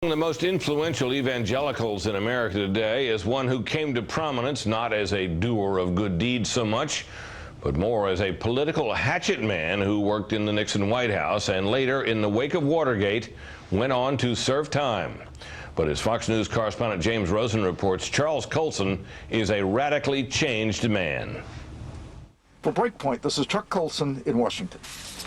The most influential evangelicals in America today is one who came to prominence not as a doer of good deeds so much, but more as a political hatchet man who worked in the Nixon White House and later, in the wake of Watergate, went on to serve time. But as Fox News correspondent James Rosen reports, Charles Colson is a radically changed man. For Breakpoint, this is Chuck Colson in Washington.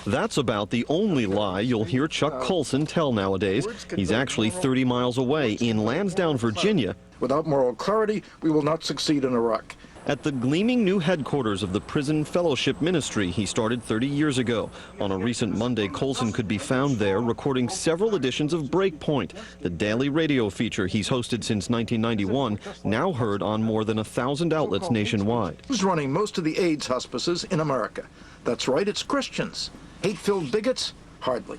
That's about the only lie you'll hear Chuck Colson tell nowadays. He's actually 30 miles away in Lansdowne, Virginia. Without moral clarity, we will not succeed in Iraq. At the gleaming new headquarters of the Prison Fellowship Ministry he started 30 years ago. On a recent Monday, Colson could be found there recording several editions of Breakpoint, the daily radio feature he's hosted since 1991, now heard on more than 1,000 outlets nationwide. Who's running most of the AIDS hospices in America? That's right, it's Christians. Hate-filled bigots? Hardly.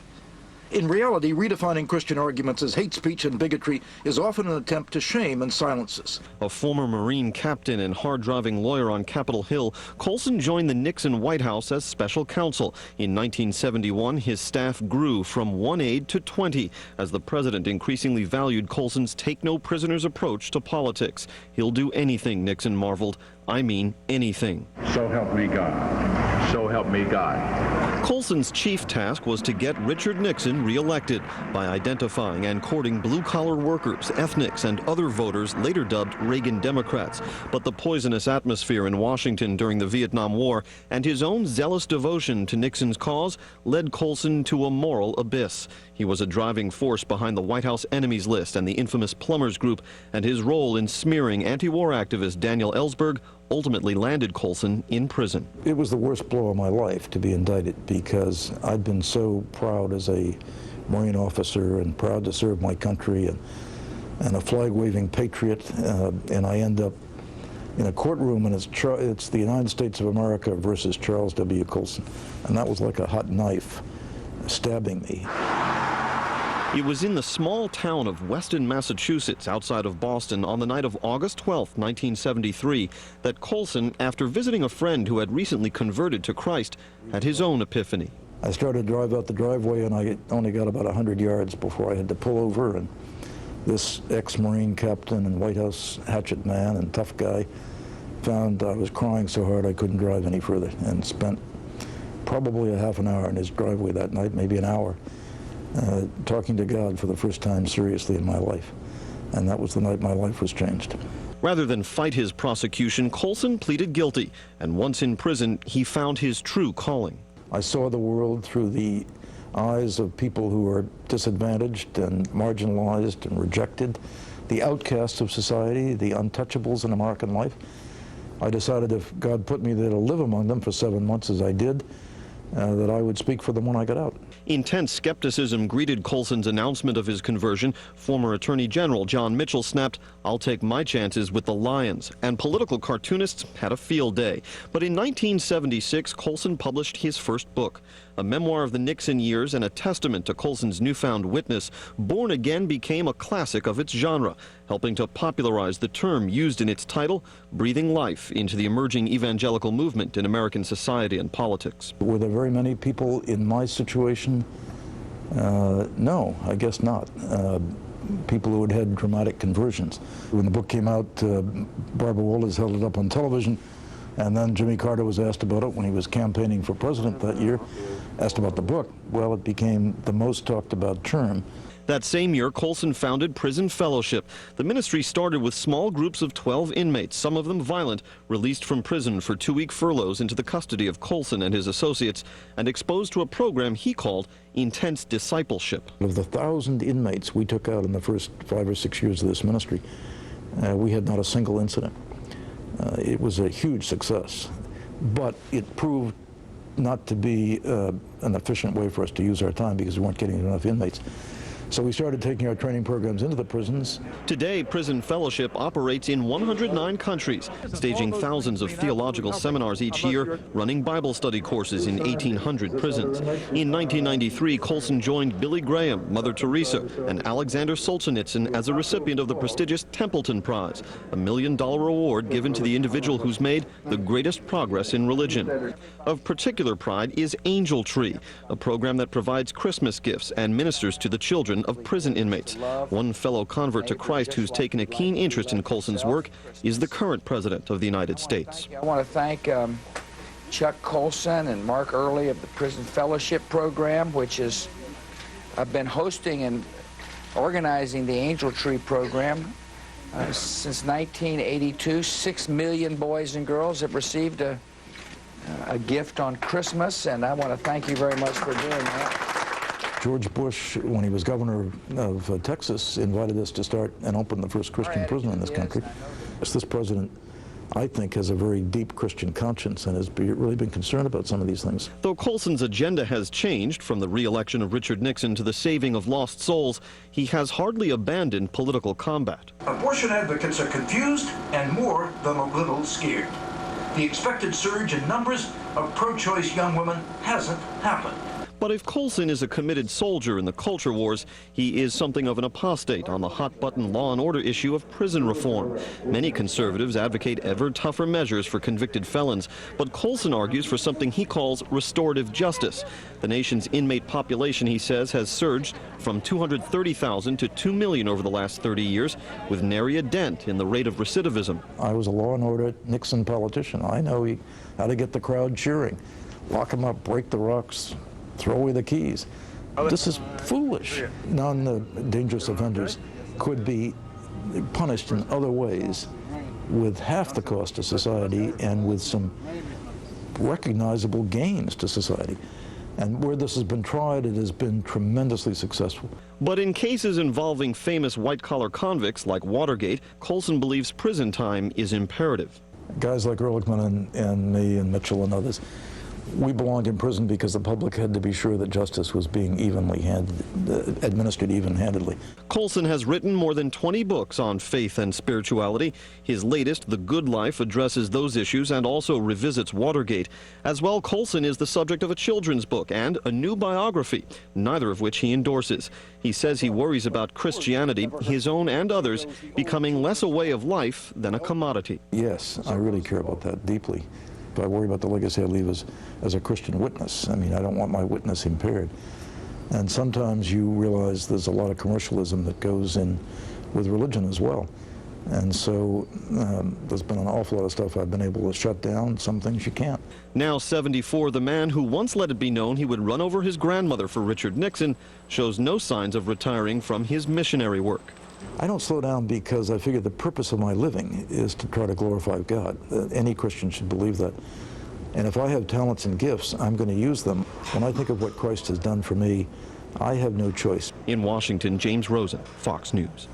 In reality, redefining Christian arguments as hate speech and bigotry is often an attempt to shame and silence us. A former Marine captain and hard-driving lawyer on Capitol Hill, Colson joined the Nixon White House as special counsel. In 1971, his staff grew from 1 aide to 20 as the president increasingly valued Colson's take-no-prisoners approach to politics. He'll do anything, Nixon marveled. I mean anything. So help me God. So help me God. Colson's chief task was to get Richard Nixon reelected by identifying and courting blue-collar workers, ethnics, and other voters later dubbed Reagan Democrats. But the poisonous atmosphere in Washington during the Vietnam War and his own zealous devotion to Nixon's cause led Colson to a moral abyss. He was a driving force behind the White House enemies list and the infamous Plumbers Group, and his role in smearing anti-war activist Daniel Ellsberg ultimately landed Colson in prison. It was the worst blow of my life to be indicted because I'd been so proud as a Marine officer and proud to serve my country and a flag-waving patriot, and I end up in a courtroom and it's the United States of America versus Charles W. Colson, and that was like a hot knife stabbing me. It was in the small town of Weston, Massachusetts, outside of Boston, on the night of August 12, 1973, that Colson, after visiting a friend who had recently converted to Christ, had his own epiphany. I started to drive out the driveway, and I only got about 100 yards before I had to pull over, and this ex-Marine captain and White House hatchet man and tough guy found I was crying so hard I couldn't drive any further, and spent probably a half an hour in his driveway that night, maybe an hour, talking to God for the first time seriously in my life. And that was the night my life was changed. Rather than fight his prosecution, Colson pleaded guilty, and once in prison, he found his true calling. I saw the world through the eyes of people who are disadvantaged and marginalized and rejected, the outcasts of society, the untouchables in American life. I decided if God put me there to live among them for 7 months as I did, that I would speak for them when I got out. Intense skepticism greeted Colson's announcement of his conversion. Former Attorney General John Mitchell snapped, "I'll take my chances with the Lions," and political cartoonists had a field day. But in 1976, Colson published his first book, a memoir of the Nixon years and a testament to Colson's newfound witness. Born Again became a classic of its genre, helping to popularize the term used in its title, breathing life into the emerging evangelical movement in American society and politics. Were there very many people in my situation? No, I guess not. People who had had dramatic conversions. When the book came out, Barbara Walters held it up on television, and then Jimmy Carter was asked about it when he was campaigning for president that year, asked about the book. Well, it became the most talked about term. That same year, Colson founded Prison Fellowship. The ministry started with small groups of 12 inmates, some of them violent, released from prison for 2-week furloughs into the custody of Colson and his associates, and exposed to a program he called intense discipleship. Of the 1,000 inmates we took out in the first 5 or 6 years of this ministry, we had not a single incident. It was a huge success, but it proved not to be an efficient way for us to use our time because we weren't getting enough inmates. So we started taking our training programs into the prisons. Today, Prison Fellowship operates in 109 countries, staging thousands of theological seminars each year, running Bible study courses in 1,800 prisons. In 1993, Colson joined Billy Graham, Mother Teresa, and Alexander Solzhenitsyn as a recipient of the prestigious Templeton Prize, a $1 million award given to the individual who's made the greatest progress in religion. Of particular pride is Angel Tree, a program that provides Christmas gifts and ministers to the children children of prison inmates. One fellow convert to Christ who's taken a keen interest in Colson's work is the current president of the United States. I want to thank Chuck Colson and Mark Early of the Prison Fellowship Program, which is, I've been hosting and organizing the Angel Tree Program since 1982. 6 million boys and girls have received a gift on Christmas, and I want to thank you very much for doing that. George Bush, when he was governor of Texas, invited us to start and open the first Christian prison in this country. This president, I think, has a very deep Christian conscience and has really been concerned about some of these things. Though Colson's agenda has changed from the re-election of Richard Nixon to the saving of lost souls, he has hardly abandoned political combat. Abortion advocates are confused and more than a little scared. The expected surge in numbers of pro-choice young women hasn't happened. But if Colson is a committed soldier in the culture wars, he is something of an apostate on the hot-button law and order issue of prison reform. Many conservatives advocate ever tougher measures for convicted felons, but Colson argues for something he calls restorative justice. The nation's inmate population, he says, has surged from 230,000 to 2 million over the last 30 years, with nary a dent in the rate of recidivism. I was a law and order Nixon politician. I know how to get the crowd cheering. Lock them up, break the rocks, throw away the keys. This is foolish. Non-dangerous offenders could be punished in other ways with half the cost to society and with some recognizable gains to society. And where this has been tried, it has been tremendously successful. But in cases involving famous white-collar convicts like Watergate, Colson believes prison time is imperative. Guys like Ehrlichman and me and Mitchell and others, we belonged in prison because the public had to be sure that justice was being administered even-handedly. Colson has written more than 20 books on faith and spirituality. His latest, The Good Life, addresses those issues and also revisits Watergate. As well, Colson is the subject of a children's book and a new biography, neither of which he endorses. He says he worries about Christianity, his own and others, becoming less a way of life than a commodity. Yes, I really care about that deeply. I worry about the legacy I leave as a Christian witness. I mean, I don't want my witness impaired. And sometimes you realize there's a lot of commercialism that goes in with religion as well. And so there's been an awful lot of stuff I've been able to shut down, some things you can't. Now 74, the man who once let it be known he would run over his grandmother for Richard Nixon shows no signs of retiring from his missionary work. I don't slow down because I figure the purpose of my living is to try to glorify God. Any Christian should believe that. And if I have talents and gifts, I'm going to use them. When I think of what Christ has done for me, I have no choice. In Washington, James Rosen, Fox News.